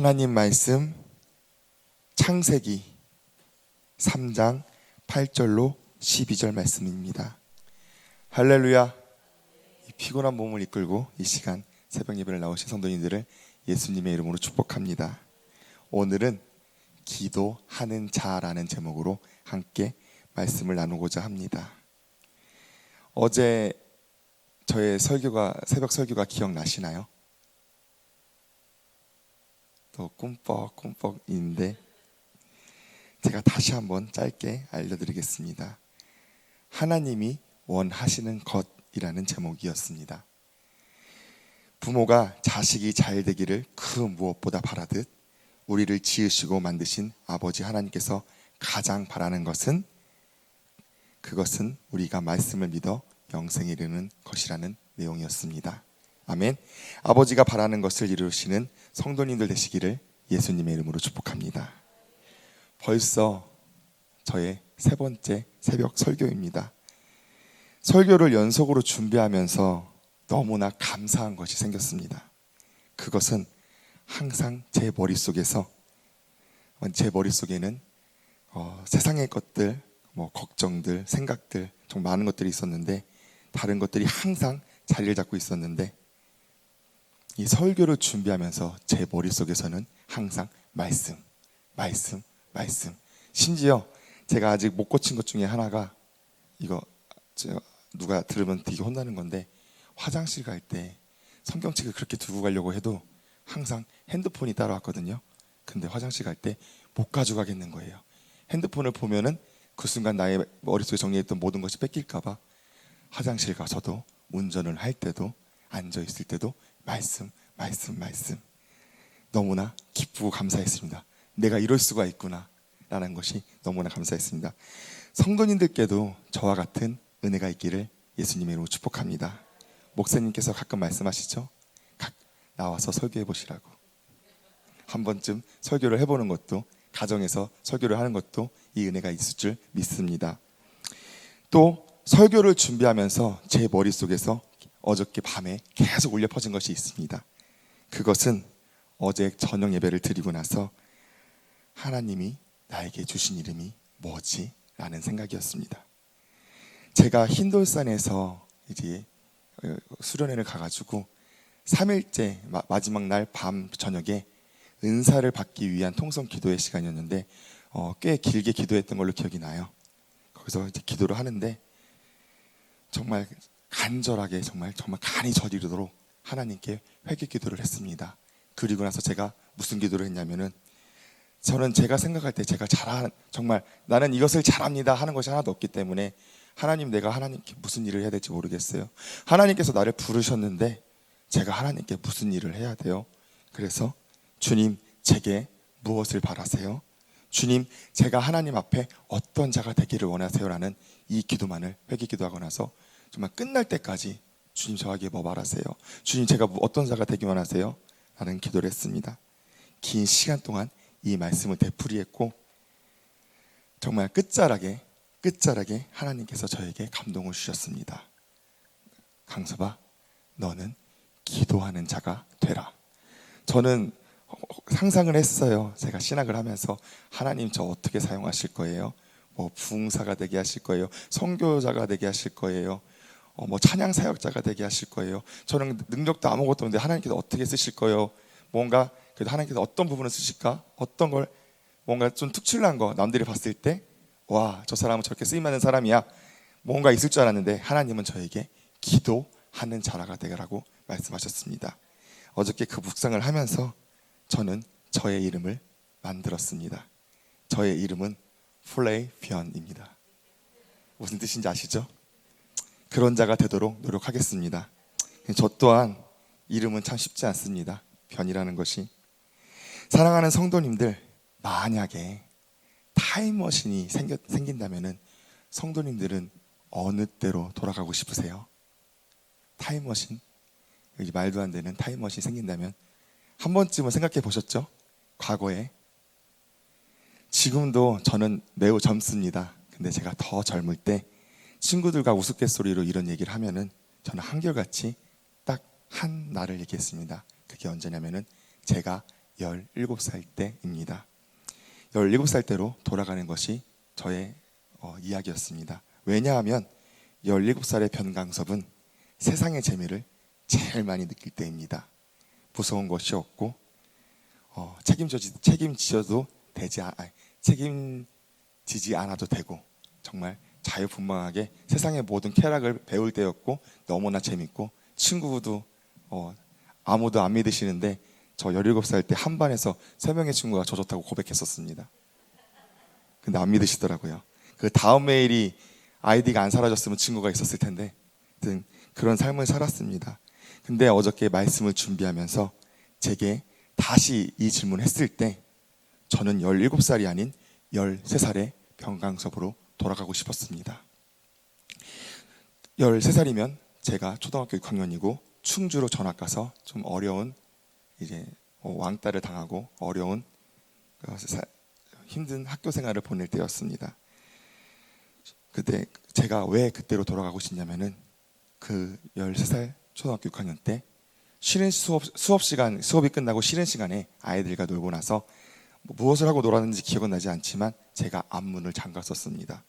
하나님 말씀 창세기 3장 8절로 12절 말씀입니다. 할렐루야. 이 피곤한 몸을 이끌고 이 시간 새벽 예배를 나오신 성도님들을 예수님의 이름으로 축복합니다. 오늘은 기도하는 자라는 제목으로 함께 말씀을 나누고자 합니다. 어제 저의 새벽 설교가 기억나시나요? 또 꿈뻑꿈뻑인데 제가 다시 한번 짧게 알려드리겠습니다. 하나님이 원하시는 것이라는 제목이었습니다. 부모가 자식이 잘 되기를 그 무엇보다 바라듯 우리를 지으시고 만드신 아버지 하나님께서 가장 바라는 것은 그것은 우리가 말씀을 믿어 영생에 이르는 것이라는 내용이었습니다. 아멘. 아버지가 바라는 것을 이루시는 성도님들 되시기를 예수님의 이름으로 축복합니다. 벌써 저의 세 번째 새벽 설교입니다. 설교를 연속으로 준비하면서 너무나 감사한 것이 생겼습니다. 그것은 항상 제 머릿속에는 세상의 것들, 걱정들, 생각들 정말 많은 것들이 있었는데 다른 것들이 항상 자리를 잡고 있었는데 이 설교를 준비하면서 제 머릿속에서는 항상 말씀. 심지어 제가 아직 못 고친 것 중에 하나가 이거 누가 들으면 되게 혼나는 건데 화장실 갈 때 성경책을 그렇게 두고 가려고 해도 항상 핸드폰이 따라왔거든요. 근데 화장실 갈 때 못 가져가겠는 거예요. 핸드폰을 보면은 그 순간 나의 머릿속에 정리했던 모든 것이 뺏길까 봐 화장실 가서도 운전을 할 때도 앉아있을 때도 말씀. 너무나 기쁘고 감사했습니다. 내가 이럴 수가 있구나 라는 것이 너무나 감사했습니다. 성도님들께도 저와 같은 은혜가 있기를 예수님의 이름으로 축복합니다. 목사님께서 가끔 말씀하시죠. 나와서 설교해 보시라고. 한 번쯤 설교를 해보는 것도, 가정에서 설교를 하는 것도 이 은혜가 있을 줄 믿습니다. 또 설교를 준비하면서 제 머릿속에서 어저께 밤에 계속 울려 퍼진 것이 있습니다. 그것은 어제 저녁 예배를 드리고 나서 하나님이 나에게 주신 이름이 뭐지? 라는 생각이었습니다. 제가 흰돌산에서 이제 수련회를 가가지고 3일째 마지막 날 밤 저녁에 은사를 받기 위한 통성 기도의 시간이었는데 꽤 길게 기도했던 걸로 기억이 나요. 거기서 이제 기도를 하는데 정말 간절하게 정말 간이 저리도록 하나님께 회개 기도를 했습니다. 그리고 나서 제가 무슨 기도를 했냐면은 저는 제가 생각할 때 제가 정말 나는 이것을 잘합니다 하는 것이 하나도 없기 때문에 하나님, 내가 하나님께 무슨 일을 해야 될지 모르겠어요. 하나님께서 나를 부르셨는데 제가 하나님께 무슨 일을 해야 돼요? 그래서 주님, 제게 무엇을 바라세요? 주님, 제가 하나님 앞에 어떤 자가 되기를 원하세요? 라는 이 기도만을 회개 기도하고 나서 정말 끝날 때까지 주님, 저에게 뭐 바라세요? 주님, 제가 어떤 자가 되기 원하세요? 라는 기도를 했습니다. 긴 시간 동안 이 말씀을 되풀이했고 정말 끝자락에 하나님께서 저에게 감동을 주셨습니다. 강서봐, 너는 기도하는 자가 되라. 저는 상상을 했어요. 제가 신학을 하면서 하나님 저 어떻게 사용하실 거예요? 부흥사가 되게 하실 거예요? 선교자가 되게 하실 거예요? 찬양 사역자가 되게 하실 거예요? 저는 능력도 아무것도 없는데 하나님께서 어떻게 쓰실 거예요? 뭔가 그래도 하나님께서 어떤 부분을 쓰실까? 어떤 걸 뭔가 좀 특출난 거 남들이 봤을 때 와, 저 사람은 저렇게 쓰임받는 사람이야. 뭔가 있을 줄 알았는데 하나님은 저에게 기도하는 자라가 되라고 말씀하셨습니다. 어저께 그 묵상을 하면서 저는 저의 이름을 만들었습니다. 저의 이름은 플레이변입니다. 무슨 뜻인지 아시죠? 그런 자가 되도록 노력하겠습니다. 저 또한 이름은 참 쉽지 않습니다. 변이라는 것이. 사랑하는 성도님들, 만약에 타임머신이 생긴다면 성도님들은 어느 때로 돌아가고 싶으세요? 타임머신? 여기 말도 안 되는 타임머신이 생긴다면 한 번쯤은 생각해 보셨죠? 과거에. 지금도 저는 매우 젊습니다. 근데 제가 더 젊을 때 친구들과 우스갯소리로 이런 얘기를 하면은 저는 한결같이 딱 한 날을 얘기했습니다. 그게 언제냐면은 제가 17살 때입니다. 17살 때로 돌아가는 것이 저의 이야기였습니다. 왜냐하면 17살의 변강섭은 세상의 재미를 제일 많이 느낄 때입니다. 무서운 것이 없고 책임지지 않아도 되고 정말 자유분방하게 세상의 모든 쾌락을 배울 때였고 너무나 재밌고 친구도 아무도 안 믿으시는데 저 17살 때 한 반에서 3명의 친구가 저 좋다고 고백했었습니다. 근데 안 믿으시더라고요. 그 다음 메일이 아이디가 안 사라졌으면 친구가 있었을 텐데 그런 삶을 살았습니다. 근데 어저께 말씀을 준비하면서 제게 다시 이 질문을 했을 때 저는 17살이 아닌 13살의 병강섭으로 돌아가고 싶었습니다. 13살이면 제가 초등학교 6학년이고 충주로 전학 가서 좀 어려운 이제 왕따를 당하고 어려운 힘든 학교 생활을 보낼 때였습니다. 그때 제가 왜 그때로 돌아가고 싶냐면은 그 13살 초등학교 6학년 때 쉬는 수업이 끝나고 쉬는 시간에 아이들과 놀고 나서 무엇을 하고 놀았는지 기억은 나지 않지만 제가 앞문을 잠갔었습니다.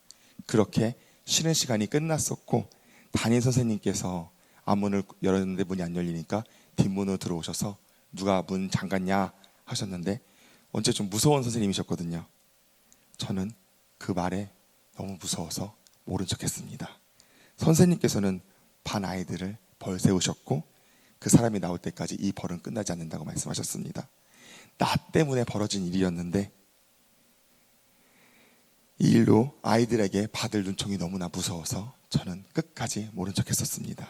그렇게 쉬는 시간이 끝났었고 담임 선생님께서 앞문을 열었는데 문이 안 열리니까 뒷문으로 들어오셔서 누가 문 잠갔냐 하셨는데 언제 좀 무서운 선생님이셨거든요. 저는 그 말에 너무 무서워서 모른 척했습니다. 선생님께서는 반 아이들을 벌 세우셨고 그 사람이 나올 때까지 이 벌은 끝나지 않는다고 말씀하셨습니다. 나 때문에 벌어진 일이었는데 이 일로 아이들에게 받을 눈총이 너무나 무서워서 저는 끝까지 모른 척했었습니다.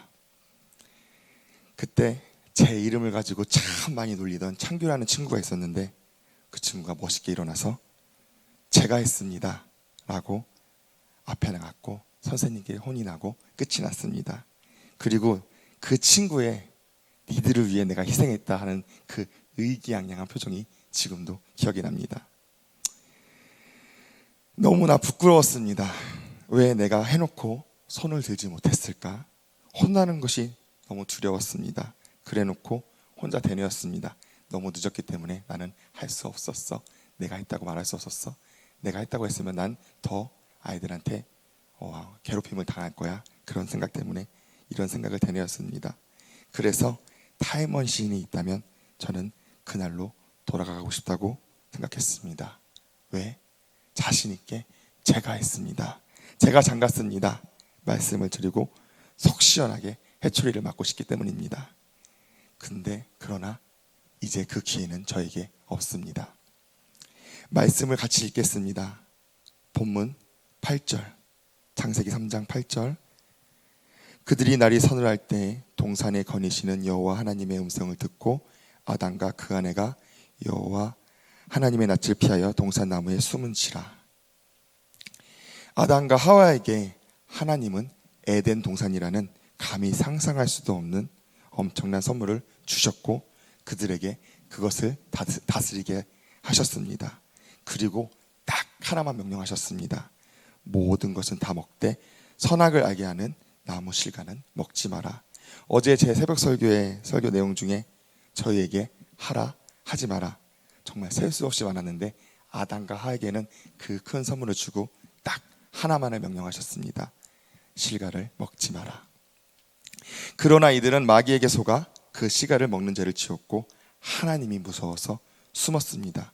그때 제 이름을 가지고 참 많이 놀리던 창규라는 친구가 있었는데 그 친구가 멋있게 일어나서 제가 했습니다 라고 앞에 나갔고 선생님께 혼이 나고 끝이 났습니다. 그리고 그 친구의 니들을 위해 내가 희생했다 하는 그 의기양양한 표정이 지금도 기억이 납니다. 너무나 부끄러웠습니다. 왜 내가 해놓고 손을 들지 못했을까? 혼나는 것이 너무 두려웠습니다. 그래놓고 혼자 되뇌었습니다. 너무 늦었기 때문에 나는 할 수 없었어. 내가 했다고 말할 수 없었어. 내가 했다고 했으면 난 더 아이들한테 괴롭힘을 당할 거야. 그런 생각 때문에 이런 생각을 되뇌었습니다. 그래서 타임머신이 있다면 저는 그날로 돌아가고 싶다고 생각했습니다. 왜? 자신 있게 제가 했습니다. 제가 장갔습니다. 말씀을 드리고 속 시원하게 회초리를 맞고 싶기 때문입니다. 그러나 이제 그 기회는 저에게 없습니다. 말씀을 같이 읽겠습니다. 본문 8절, 창세기 3장 8절. 그들이 날이 서늘할 때 동산에 거니시는 여호와 하나님의 음성을 듣고 아담과 그 아내가 여호와 하나님의 낯을 피하여 동산 나무에 숨은지라. 아담과 하와에게 하나님은 에덴 동산이라는 감히 상상할 수도 없는 엄청난 선물을 주셨고 그들에게 그것을 다스리게 하셨습니다. 그리고 딱 하나만 명령하셨습니다. 모든 것은 다 먹되 선악을 알게 하는 나무 실과는 먹지 마라. 어제 제 새벽 설교의 설교 내용 중에 저희에게 하라 하지 마라 정말 셀 수 없이 많았는데 아담과 하에게는 그 큰 선물을 주고 딱 하나만을 명령하셨습니다. 실과를 먹지 마라. 그러나 이들은 마귀에게 속아 그 실과를 먹는 죄를 지었고 하나님이 무서워서 숨었습니다.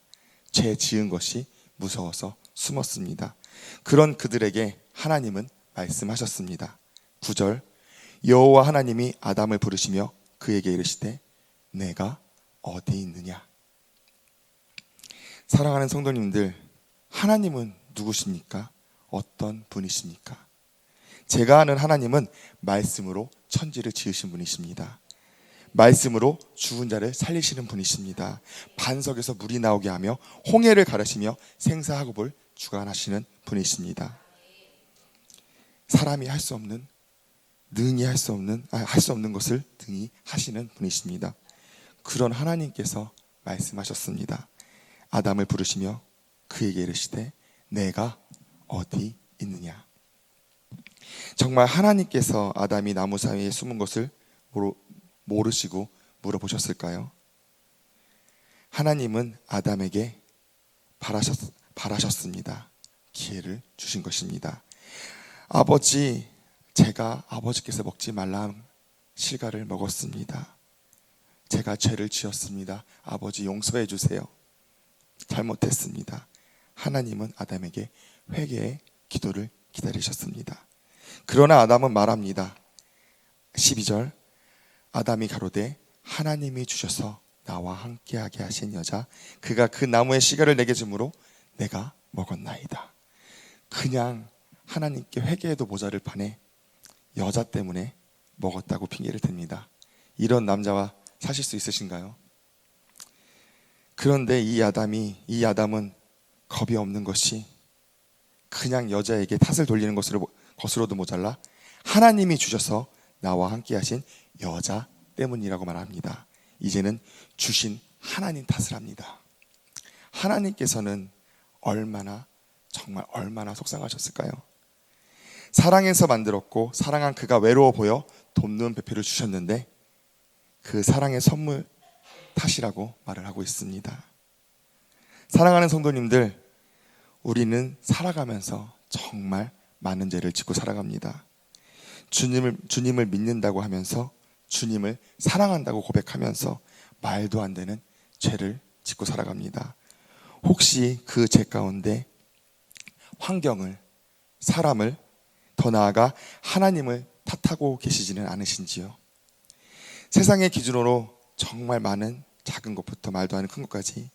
죄 지은 것이 무서워서 숨었습니다. 그런 그들에게 하나님은 말씀하셨습니다. 9절, 여호와 하나님이 아담을 부르시며 그에게 이르시되 내가 어디 있느냐. 사랑하는 성도님들, 하나님은 누구십니까? 어떤 분이십니까? 제가 아는 하나님은 말씀으로 천지를 지으신 분이십니다. 말씀으로 죽은 자를 살리시는 분이십니다. 반석에서 물이 나오게 하며 홍해를 가르시며 생사학업을 주관하시는 분이십니다. 사람이 할 수 없는, 능히 할 수 없는 것을 능히 하시는 분이십니다. 그런 하나님께서 말씀하셨습니다. 아담을 부르시며 그에게 이르시되 내가 어디 있느냐. 정말 하나님께서 아담이 나무 사이에 숨은 것을 모르시고 물어보셨을까요? 하나님은 아담에게 바라셨습니다. 기회를 주신 것입니다. 아버지, 제가 아버지께서 먹지 말란 실과를 먹었습니다. 제가 죄를 지었습니다. 아버지 용서해 주세요. 잘못했습니다. 하나님은 아담에게 회개의 기도를 기다리셨습니다. 그러나 아담은 말합니다. 12절, 아담이 가로되 하나님이 주셔서 나와 함께하게 하신 여자, 그가 그 나무의 씨가를 내게 주므로 내가 먹었나이다. 그냥 하나님께 회개해도 모자를 판에 여자 때문에 먹었다고 핑계를 댑니다. 이런 남자와 사실 수 있으신가요? 그런데 이 아담은 겁이 없는 것이 그냥 여자에게 탓을 돌리는 것으로도 모자라 하나님이 주셔서 나와 함께 하신 여자 때문이라고 말합니다. 이제는 주신 하나님 탓을 합니다. 하나님께서는 정말 얼마나 속상하셨을까요? 사랑해서 만들었고 사랑한 그가 외로워 보여 돕는 배필을 주셨는데 그 사랑의 선물 탓이라고 말을 하고 있습니다. 사랑하는 성도님들, 우리는 살아가면서 정말 많은 죄를 짓고 살아갑니다. 주님을 믿는다고 하면서 주님을 사랑한다고 고백하면서 말도 안 되는 죄를 짓고 살아갑니다. 혹시 그 죄 가운데 환경을, 사람을, 더 나아가 하나님을 탓하고 계시지는 않으신지요? 세상의 기준으로 정말 많은 작은 것부터 말도 안 되는 큰 것까지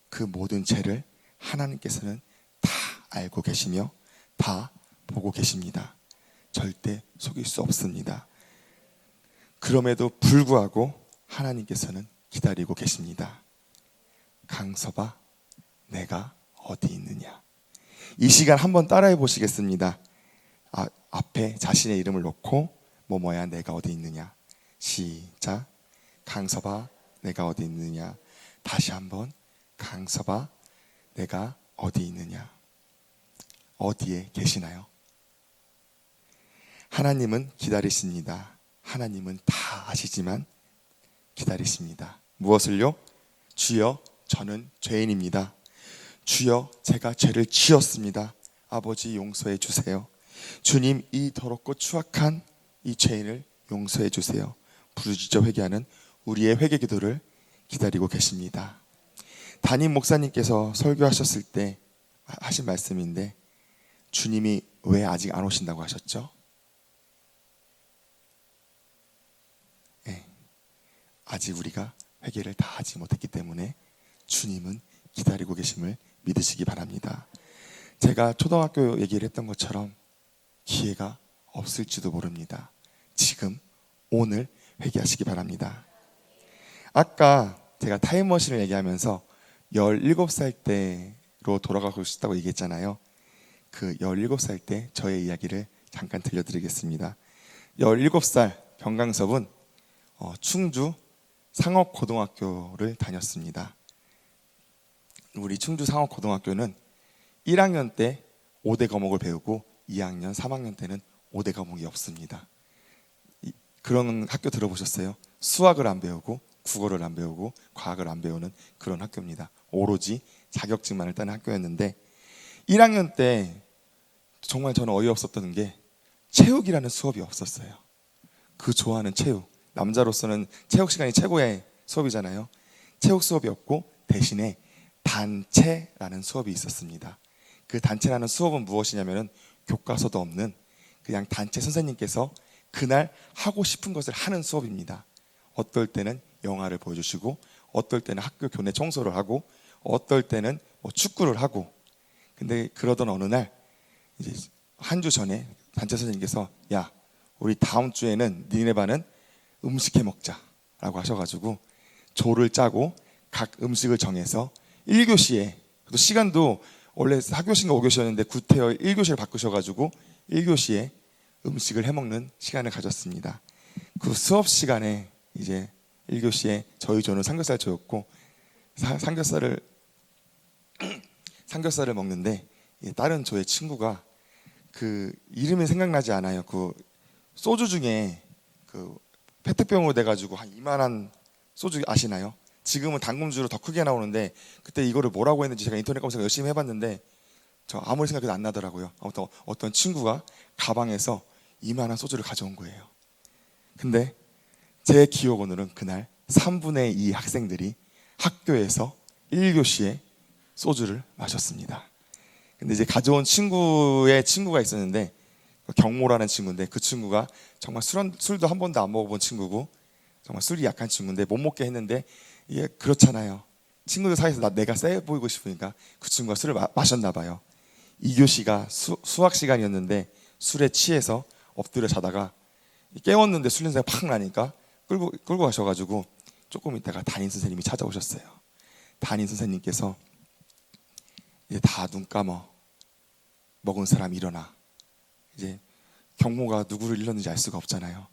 그 모든 죄를 하나님께서는 다 알고 계시며 다 보고 계십니다. 절대 속일 수 없습니다. 그럼에도 불구하고 하나님께서는 기다리고 계십니다. 강서봐, 내가 어디 있느냐. 이 시간 한번 따라해 보시겠습니다. 앞에 자신의 이름을 놓고 뭐뭐야 내가 어디 있느냐. 시작. 강서봐, 내가 어디 있느냐. 다시 한번 강서봐, 내가 어디 있느냐. 어디에 계시나요? 하나님은 기다리십니다. 하나님은 다 아시지만 기다리십니다. 무엇을요? 주여, 저는 죄인입니다. 주여, 제가 죄를 지었습니다. 아버지 용서해 주세요. 주님, 이 더럽고 추악한 이 죄인을 용서해 주세요. 부르짖어 회개하는 우리의 회개 기도를 기다리고 계십니다. 담임 목사님께서 설교하셨을 때 하신 말씀인데, 주님이 왜 아직 안 오신다고 하셨죠? 네, 아직 우리가 회개를 다 하지 못했기 때문에 주님은 기다리고 계심을 믿으시기 바랍니다. 제가 초등학교 얘기를 했던 것처럼 기회가 없을지도 모릅니다. 지금 오늘 회개하시기 바랍니다. 아까 제가 타임머신을 얘기하면서 17살 때로 돌아가고 싶다고 얘기했잖아요. 그 17살 때 저의 이야기를 잠깐 들려드리겠습니다. 17살 병강섭은 충주 상업고등학교를 다녔습니다. 우리 충주 상업고등학교는 1학년 때 5대 과목을 배우고 2학년, 3학년 때는 5대 과목이 없습니다. 그런 학교 들어보셨어요? 수학을 안 배우고 국어를 안 배우고 과학을 안 배우는 그런 학교입니다. 오로지 자격증만을 따는 학교였는데 1학년 때 정말 저는 어이없었던 게 체육이라는 수업이 없었어요. 그 좋아하는 체육, 남자로서는 체육 시간이 최고의 수업이잖아요. 체육 수업이 없고 대신에 단체라는 수업이 있었습니다. 그 단체라는 수업은 무엇이냐면 교과서도 없는 그냥 단체 선생님께서 그날 하고 싶은 것을 하는 수업입니다. 어떨 때는 영화를 보여주시고, 어떨 때는 학교 교내 청소를 하고, 어떨 때는 축구를 하고. 근데 그러던 어느 날 이제 한 주 전에 단체 선생님께서 야, 우리 다음 주에는 니네 반은 음식 해 먹자라고 하셔가지고 조를 짜고 각 음식을 정해서 1교시에, 또 시간도 원래 4교시인가 5교시였는데 구태여 1교시를 바꾸셔가지고 1교시에 음식을 해먹는 시간을 가졌습니다. 그 수업 시간에 이제 1교시에 저희 조는 삼겹살 조였고 삼겹살을 먹는데 다른 조의 친구가 그 이름이 생각나지 않아요. 그 소주 중에 그 페트병으로 돼가지고 한 이만한 소주 아시나요? 지금은 담금주로 더 크게 나오는데 그때 이거를 뭐라고 했는지 제가 인터넷 검색 열심히 해봤는데 저 아무리 생각해도 안 나더라고요. 아무튼 어떤 친구가 가방에서 이만한 소주를 가져온 거예요. 근데 제 기억으로는 그날 3분의 2 학생들이 학교에서 1교시에 소주를 마셨습니다. 근데 이제 가져온 친구의 친구가 있었는데 경모라는 친구인데 그 친구가 정말 술도 한 번도 안 먹어본 친구고 정말 술이 약한 친구인데 못 먹게 했는데 이게 그렇잖아요. 친구들 사이에서 내가 세 보이고 싶으니까 그 친구가 술을 마셨나 봐요. 2교시가 수학 시간이었는데 술에 취해서 엎드려 자다가 깨웠는데 술 냄새가 팍 나니까 끌고 가셔가지고 조금 있다가 담임 선생님이 찾아오셨어요. 담임 선생님께서 이제 다 눈 감어 먹은 사람 일어나. 이제 경모가 누구를 일렀는지 알 수가 없잖아요.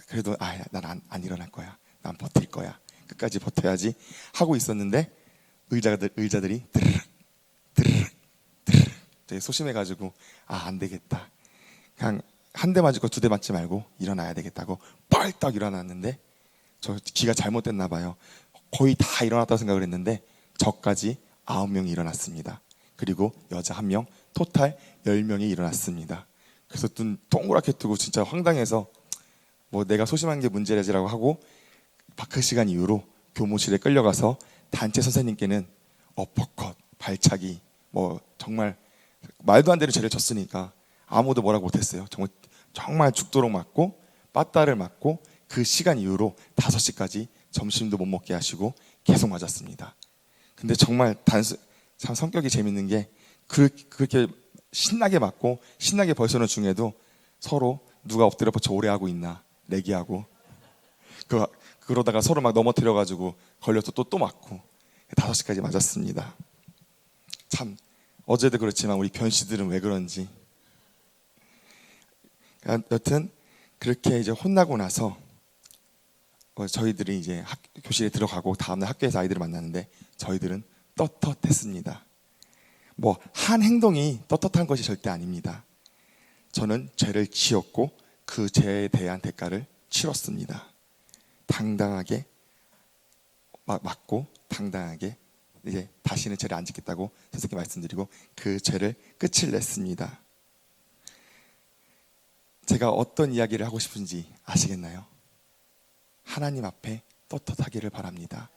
그래도 난 안 일어날 거야. 난 버틸 거야. 끝까지 버텨야지 하고 있었는데 의자들이 드르륵 드르륵 드르륵 되게 소심해가지고 안 되겠다. 그냥 한 대 맞을 거 2대 맞지 말고 일어나야 되겠다고 뻘떡 일어났는데 저 기가 잘못됐나 봐요. 거의 다 일어났다고 생각을 했는데 저까지 9명이 일어났습니다. 그리고 여자 1명, 토탈 10명이 일어났습니다. 그래서 눈 동그랗게 뜨고 진짜 황당해서 뭐 내가 소심한 게 문제라지라고 하고 그 시간 이후로 교무실에 끌려가서 단체 선생님께는 어퍼컷, 발차기 뭐 정말 말도 안 되는 죄를 졌으니까 아무도 뭐라고 못했어요. 정말 죽도록 맞고 빠따를 맞고 그 시간 이후로 5시까지 점심도 못 먹게 하시고 계속 맞았습니다. 근데 정말 참 성격이 재밌는 게 그렇게 신나게 맞고 신나게 벌서는 중에도 서로 누가 엎드려 뻗쳐 오래 하고 있나 내기하고 그러다가 서로 막 넘어뜨려가지고 걸려서 또 맞고 5시까지 맞았습니다. 참 어제도 그렇지만 우리 변씨들은 왜 그런지. 여튼 그렇게 이제 혼나고 나서 저희들이 이제 교실에 들어가고 다음날 학교에서 아이들을 만났는데 저희들은 떳떳했습니다. 뭐 한 행동이 떳떳한 것이 절대 아닙니다. 저는 죄를 지었고 그 죄에 대한 대가를 치렀습니다. 당당하게 맞고 당당하게 이제 다시는 죄를 안 짓겠다고 선생님께 말씀드리고 그 죄를 끝을 냈습니다. 제가 어떤 이야기를 하고 싶은지 아시겠나요? 하나님 앞에 떳떳하기를 바랍니다.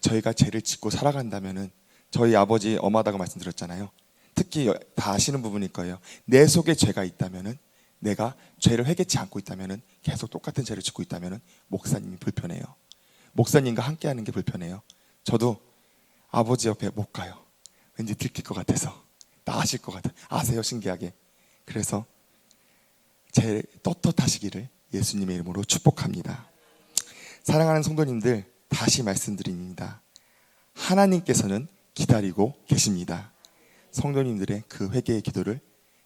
저희가 죄를 짓고 살아간다면은 저희 아버지 엄하다고 말씀드렸잖아요. 특히 다 아시는 부분일 거예요. 내 속에 죄가 있다면은 내가 죄를 회개치 않고 있다면은 계속 똑같은 죄를 짓고 있다면은 목사님이 불편해요. 목사님과 함께하는 게 불편해요. 저도 아버지 옆에 못 가요. 왠지 들킬 것 같아서. 다 아실 것 같아요. 아세요, 신기하게. 그래서 제 떳떳하시기를 예수님의 이름으로 축복합니다. 사랑하는 성도님들, 다시 말씀드립니다. 하나님께서는 기다리고 계십니다. 성도님들의 그 회개의 기도를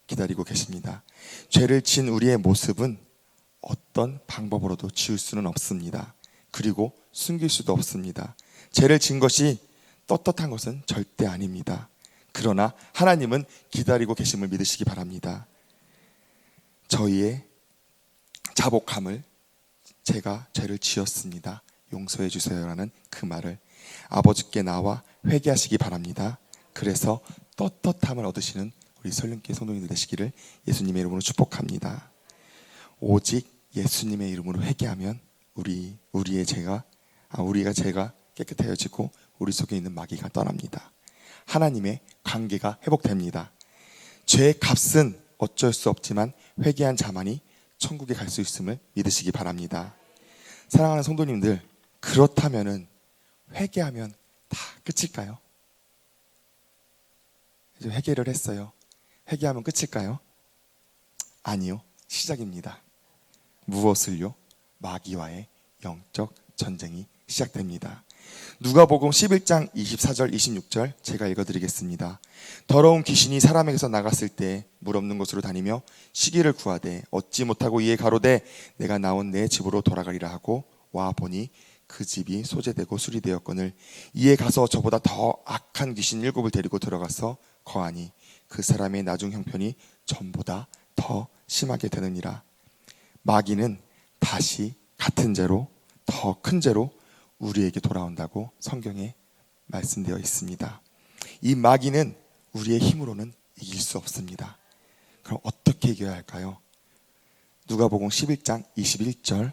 기다리고 계십니다. 죄를 지은 우리의 모습은 어떤 방법으로도 지울 수는 없습니다. 그리고 숨길 수도 없습니다. 죄를 지은 것이 떳떳한 것은 절대 아닙니다. 그러나 하나님은 기다리고 계심을 믿으시기 바랍니다. 저희의 자복함을 제가 죄를 지었습니다. 용서해 주세요라는 그 말을 아버지께 나와 회개하시기 바랍니다. 그래서 떳떳함을 얻으시는 우리 설림교회 성도님들 되시기를 예수님의 이름으로 축복합니다. 오직 예수님의 이름으로 회개하면 우리가 죄가 깨끗해지고 우리 속에 있는 마귀가 떠납니다. 하나님의 관계가 회복됩니다. 죄의 값은 어쩔 수 없지만 회개한 자만이 천국에 갈 수 있음을 믿으시기 바랍니다. 사랑하는 성도님들, 그렇다면은 회개하면 다 끝일까요? 이제 회개를 했어요. 회개하면 끝일까요? 아니요, 시작입니다. 무엇을요? 마귀와의 영적 전쟁이 시작됩니다. 누가복음 11장 24절 26절 제가 읽어드리겠습니다. 더러운 귀신이 사람에게서 나갔을 때 물 없는 곳으로 다니며 쉬기를 구하되 얻지 못하고 이에 가로되 내가 나온 내 집으로 돌아가리라 하고 와 보니 그 집이 소재되고 수리되었거늘 이에 가서 저보다 더 악한 귀신 7을 데리고 들어가서 거하니 그 사람의 나중 형편이 전보다 더 심하게 되느니라. 마귀는 다시 같은 죄로 더 큰 죄로 우리에게 돌아온다고 성경에 말씀되어 있습니다. 이 마귀는 우리의 힘으로는 이길 수 없습니다. 그럼 어떻게 이겨야 할까요? 누가복음 11장 21절,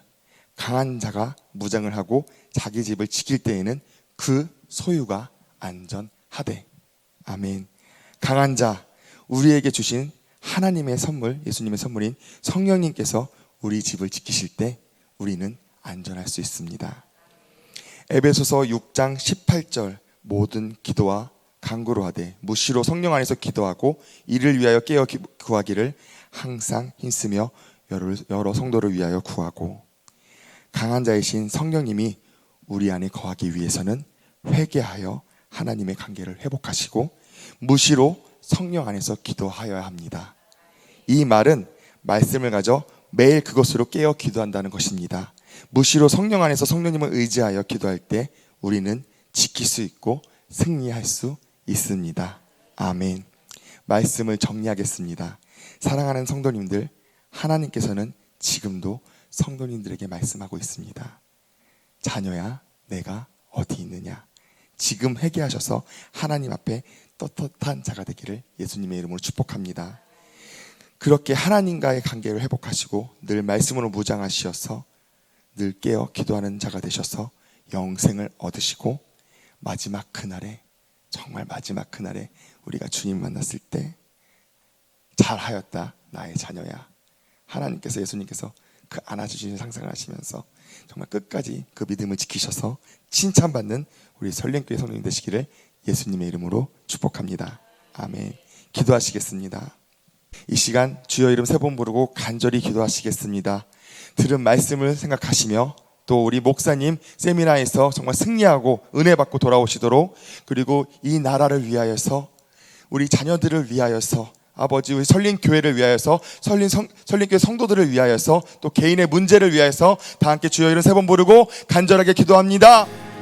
강한 자가 무장을 하고 자기 집을 지킬 때에는 그 소유가 안전하되. 아멘. 강한 자, 우리에게 주신 하나님의 선물, 예수님의 선물인 성령님께서 우리 집을 지키실 때 우리는 안전할 수 있습니다. 에베소서 6장 18절, 모든 기도와 간구로 하되 무시로 성령 안에서 기도하고 이를 위하여 깨어 구하기를 항상 힘쓰며 여러 성도를 위하여 구하고. 강한 자이신 성령님이 우리 안에 거하기 위해서는 회개하여 하나님의 관계를 회복하시고 무시로 성령 안에서 기도하여야 합니다. 이 말은 말씀을 가져 매일 그것으로 깨어 기도한다는 것입니다. 무시로 성령 안에서 성령님을 의지하여 기도할 때 우리는 지킬 수 있고 승리할 수 있습니다. 아멘. 말씀을 정리하겠습니다. 사랑하는 성도님들, 하나님께서는 지금도 성도님들에게 말씀하고 있습니다. 자녀야, 내가 어디 있느냐? 지금 회개하셔서 하나님 앞에 떳떳한 자가 되기를 예수님의 이름으로 축복합니다. 그렇게 하나님과의 관계를 회복하시고 늘 말씀으로 무장하시어서 늘 깨어 기도하는 자가 되셔서 영생을 얻으시고 마지막 그날에, 정말 마지막 그날에 우리가 주님 만났을 때 잘하였다 나의 자녀야, 하나님께서, 예수님께서 그 안아주시는 상상을 하시면서 정말 끝까지 그 믿음을 지키셔서 칭찬받는 우리 설렘교회 성도님 되시기를 예수님의 이름으로 축복합니다. 아멘. 기도하시겠습니다. 이 시간 주여 이름 3번 부르고 간절히 기도하시겠습니다. 들은 말씀을 생각하시며 또 우리 목사님 세미나에서 정말 승리하고 은혜 받고 돌아오시도록, 그리고 이 나라를 위하여서, 우리 자녀들을 위하여서, 아버지 우리 설린교회를 위하여서, 설린교회 성도들을 위하여서, 또 개인의 문제를 위하여서 다 함께 주여 이름 3번 부르고 간절하게 기도합니다.